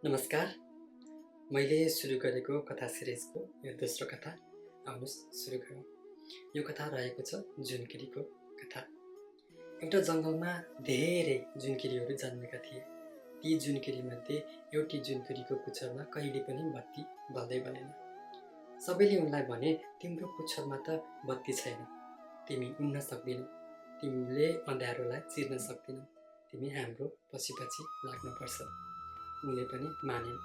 नमस्कार। मैले सुरु गरेको कथा सिरिजको यो दोस्रो कथा। आउनुहोस् सुरु गरौँ। यो कथा रहेको छ जुनकिरीको कथा। एउटा जङ्गलमा धेरै जुनकिरीहरू जन्मेका थिए। ती जुनकिरीमध्ये एउटी जुनकिरीको पुच्छरमा कहिले पनि बत्ती बल्दै बलेन। सबैले उनलाई भने, तिम्रो पुच्छरमा त बत्ती छैन, तिमी उड्न सक्दिनौ, तिमीले अँध्यारोलाई चिर्न सक्दिनौ, तिमी हाम्रो पछि पछि लाग्नुपर्छ। उनले पनि मानिन्।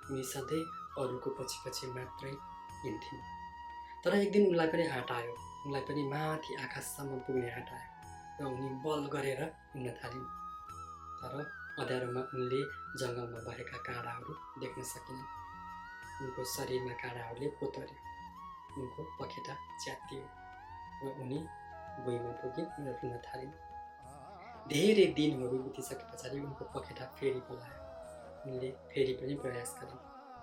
उनी सधैँ अरूको पछि पछि मात्रै हिँड्थिन्। तर एक दिन उनलाई पनि आँट आयो। उनलाई पनि माथि आकाशसम्म पुग्ने आँट आयो र उनी बल गरेर हिँड्न थालिन्। तर अँध्यारोमा उनले जङ्गलमा भएका काँडाहरू देख्न सकिनन्। उनको शरीरमा काँडाहरूले कोतर्यो, उनको पखेटा च्यातियो र उनी भुइँमा पुगिन् र रुन थालिन्। धेरै दिनहरू बितिसके पछाडि उनको पखेटा फेरि पलायो। उनले फेरि पनि प्रयास गरिन्,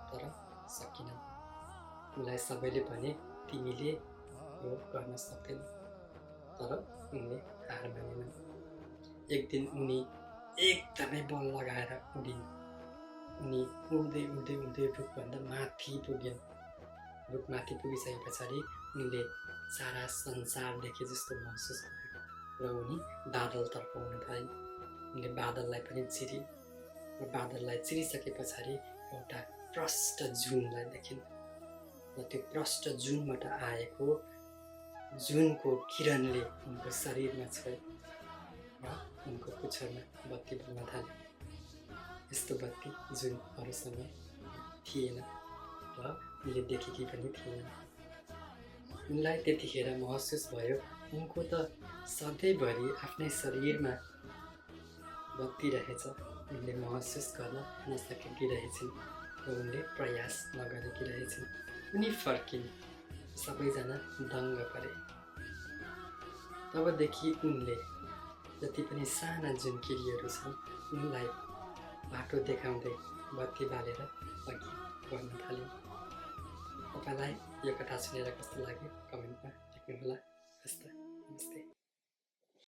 तर सकिनन्। उनलाई सबैले भने, तिमीले यो गर्न सक्दैनौ, तर उनले हार मानेनन्। एक दिन उनी एकदमै बल लगाएर उडिन्। उनी उड्दै उड्दै उड्दै रुखभन्दा माथि पुगिन्। रुखमाथि पुगिसके पछाडि उनले सारा संसार देखे जस्तो महसुस भयो र उनी बादलतर्फ उड्न थालिन्। उनले बादललाई पनि चिरिन् र बादललाई चिरिसके पछाडि एउटा प्रष्ट जुनलाई देखिन् र त्यो प्रष्ट जुनबाट आएको जुनको किरणले उनको शरीरमा छोयो र उनको पुच्छरमा बत्ती बल्न थाल्यो। यस्तो बत्ती जुन अरूसँग थिएन र उनले देखेकी पनि थिएनन्। उनलाई त्यतिखेर महसुस भयो, उनको त सधैँभरि आफ्नै शरीरमा बत्ती रहेछ। उनले महसुस गर्न नसकेकी रहेछन् र उनले प्रयास नगरेकी रहेछन्। उनी फर्किन्। सबैजना दङ्ग परे। तबदेखि उनले जति पनि साना जुनकिरीहरू छन् उनलाई बाटो देखाउँदै बत्ती बालेर अघि बढ्न थालिन्। तपाईँलाई यो कथा सुनेर कस्तो लाग्यो कमेन्टमा लेख्नुहोला। हस्त नमस्ते।